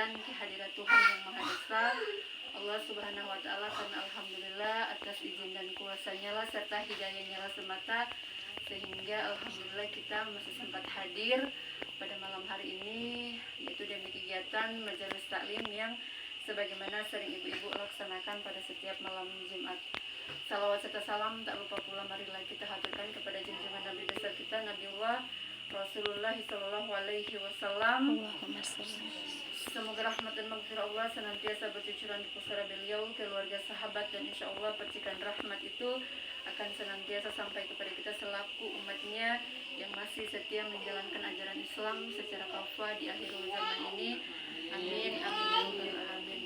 memanjatkan kehadirat Tuhan yang Maha Esa, Allah Subhanahu wa Ta'ala, karena alhamdulillah atas izin dan kuasanya lah serta hidayahnya lah semata, sehingga alhamdulillah kita masih sempat hadir pada malam hari ini, yaitu demi kegiatan majelis taklim yang sebagaimana sering ibu-ibu laksanakan pada setiap malam Jumat. Salawat serta salam tak lupa pula marilah kita haturkan kepada junjungan Nabi besar kita, Nabiullah Rasulullah Sallallahu Alaihi Wasallam. Semoga rahmat dan maghfirah Allah senantiasa bercucuran di pusara beliau, keluarga, sahabat, dan insya Allah percikan rahmat itu akan senantiasa sampai kepada kita selaku umatnya yang masih setia menjalankan ajaran Islam secara kafah di akhir zaman ini. Amin, amin, amin.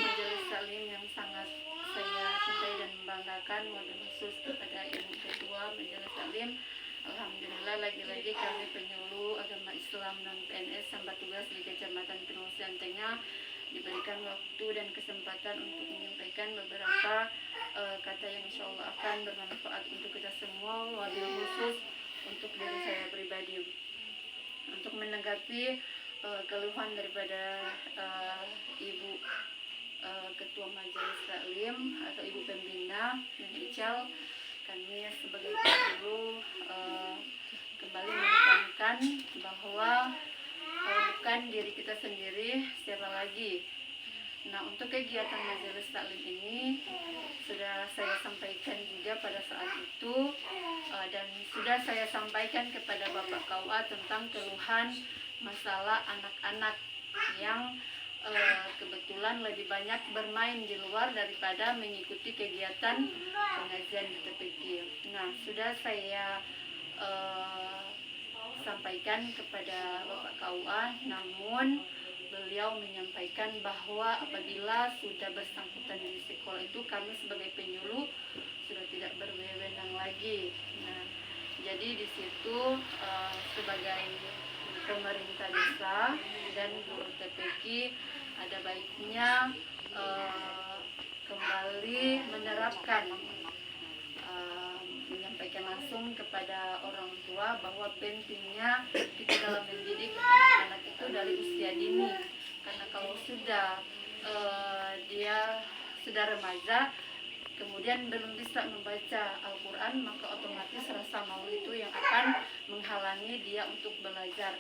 Majelis taklim yang sangat saya cintai dan membanggakan, wabil khusus kepada ibu ketua majelis taklim. Alhamdulillah lagi-lagi kami penyuluh agama Islam non PNS sambat tugas di Kecamatan Penosian Tengah diberikan waktu dan kesempatan untuk menyampaikan beberapa kata yang insya Allah akan bermanfaat untuk kita semua, wabil khusus untuk diri saya pribadi. Untuk menanggapi keluhan daripada ibu ketua majelis taklim atau ibu pembina yang Ical, kami sebagai penyuluh kembali menekankan bahwa bukan diri kita sendiri, siapa lagi. Nah, untuk kegiatan majelis taklim ini sudah saya sampaikan juga pada saat itu, dan sudah saya sampaikan kepada Bapak KUA tentang keluhan masalah anak-anak yang kebetulan lebih banyak bermain di luar daripada mengikuti kegiatan pengajian di TPQ. Nah, sudah saya sampaikan kepada Bapak KUA, namun beliau menyampaikan bahwa apabila sudah bersangkutan di sekolah itu, kami sebagai penyuluh sudah tidak berwenang lagi. Nah, jadi di situ sebagai pemerintah desa dan guru TPQ ada baiknya kembali menerapkan, menyampaikan langsung kepada orang tua bahwa pentingnya kita dalam mendidik anak-anak itu dari usia dini, karena kalau sudah dia sudah remaja kemudian belum bisa membaca Al-Quran, maka otomatis rasa malu itu yang akan menghalangi dia untuk belajar.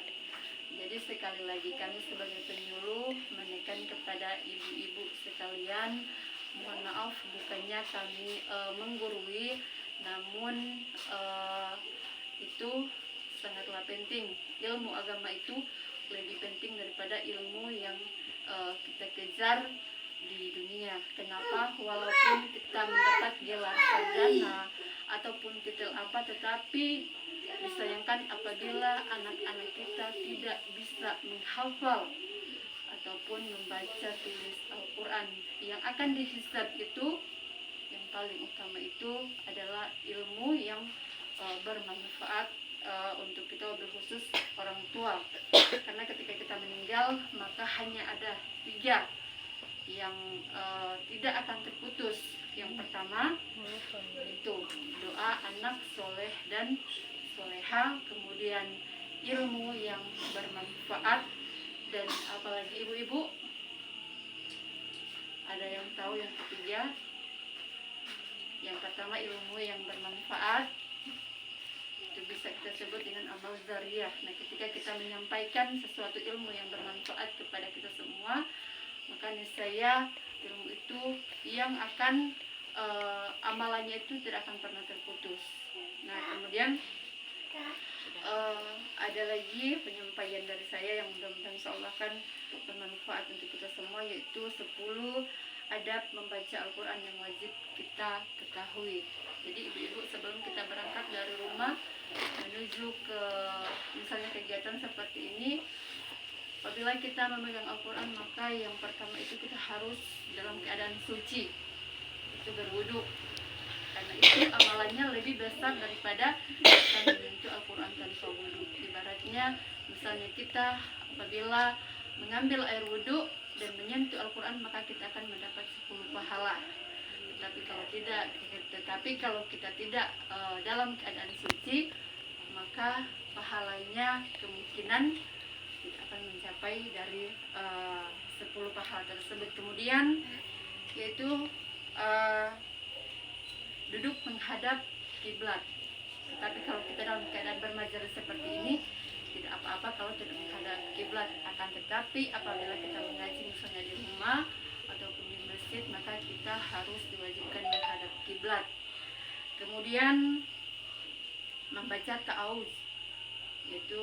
Jadi sekali lagi kami sebagai penyuluh menekan kepada ibu-ibu sekalian, mohon maaf bukannya kami menggurui, namun itu sangatlah penting. Ilmu agama itu lebih penting daripada ilmu yang kita kejar di dunia. Kenapa? Walaupun kita mendapat gelar sarjana ataupun titel apa, tetapi disayangkan apabila anak-anak kita tidak bisa menghafal ataupun membaca tulis Al-Quran. Yang akan dihisab itu, yang paling utama itu adalah ilmu yang bermanfaat untuk kita, berkhusus orang tua. Karena ketika kita meninggal, maka hanya ada 3 yang tidak akan terputus. Yang pertama itu doa anak soleh dan soleha, kemudian ilmu yang bermanfaat, dan apalagi ibu-ibu ada yang tahu yang ketiga? Yang pertama ilmu yang bermanfaat, itu bisa kita sebut dengan amal zariyah. Nah, ketika kita menyampaikan sesuatu ilmu yang bermanfaat kepada kita semua, maka niscaya ilmu itu yang akan amalannya itu tidak akan pernah terputus. Nah, kemudian ada lagi penyampaian dari saya yang mudah-mudahan insyaallah akan bermanfaat untuk kita semua, yaitu 10 adab membaca Al-Quran yang wajib kita ketahui. Jadi ibu-ibu, sebelum kita berangkat dari rumah menuju ke misalnya kegiatan seperti ini, apabila kita memegang Al-Quran, maka yang pertama itu kita harus dalam keadaan suci, itu berwudu. Karena itu amalannya lebih besar daripada kita menyentuh Al-Quran tanpa wudu. Ibaratnya misalnya kita apabila mengambil air wudu dan menyentuh Al-Quran, maka kita akan mendapat 10 pahala. Tetapi kalau kita tidak dalam keadaan suci, maka pahalanya kemungkinan tidak akan mencapai dari 10 pahala tersebut. Kemudian yaitu duduk menghadap kiblat. Tetapi kalau kita dalam keadaan bermajelis seperti ini, tidak apa-apa kalau tidak menghadap kiblat. Akan tetapi apabila kita mengaji misalnya di rumah ataupun di masjid, maka kita harus diwajibkan menghadap kiblat. Kemudian membaca ta'awudz, yaitu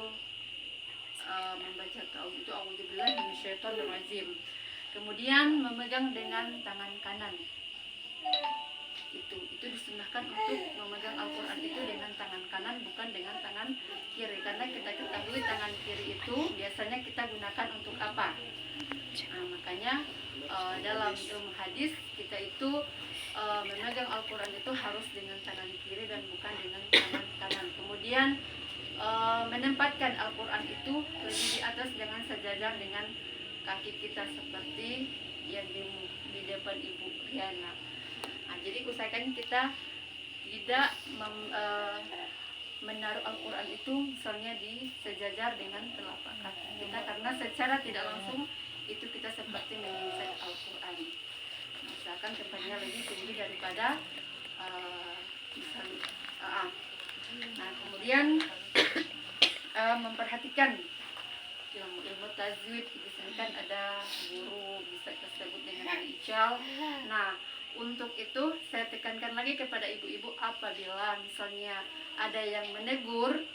membaca ta'awudz itu a'udzubillahi minasyaitonirrajim. Kemudian memegang dengan tangan kanan. Itu disunahkan untuk memegang Al-Quran itu dengan tangan kanan, bukan dengan tangan kiri, karena kita ketahui tangan kiri itu biasanya kita gunakan untuk apa. Nah, makanya dalam ilmu hadis kita itu memegang Al-Quran itu harus dengan tangan kiri dan bukan dengan tangan kanan. Kemudian menempatkan Al-Quran itu lebih di atas, jangan sejajar dengan kaki kita seperti yang di depan Ibu Riana. Nah, jadi usahakan kita tidak menaruh Al-Quran itu misalnya di sejajar dengan telapak kaki kita, karena secara tidak langsung itu kita seperti menginjak Al-Quran. Nah, usahakan tempatnya lebih tinggi daripada misalnya. Nah, kemudian memperhatikan ilmu tajwid. Misalkan ada guru bisa tersebut dengan Ical. Nah, untuk itu saya tekankan lagi kepada ibu-ibu, apabila misalnya ada yang menegur,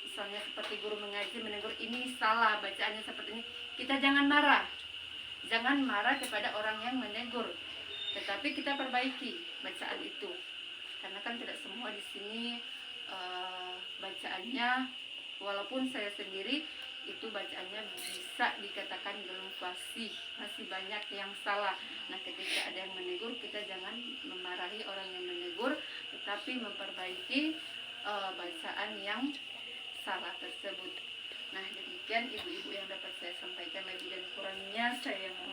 misalnya seperti guru mengaji menegur, ini salah bacaannya seperti ini, kita jangan marah. Jangan marah kepada orang yang menegur, tetapi kita perbaiki bacaan itu. Karena kan tidak semua di sini bacaannya, walaupun saya sendiri itu bacaannya bisa dikatakan belum fasih, masih banyak yang salah. Nah, ketika ada yang menegur, kita jangan memarahi orang yang menegur, tetapi memperbaiki bacaan yang salah tersebut. Nah, demikian ibu-ibu yang dapat saya sampaikan, lebih dan kurangnya saya mohon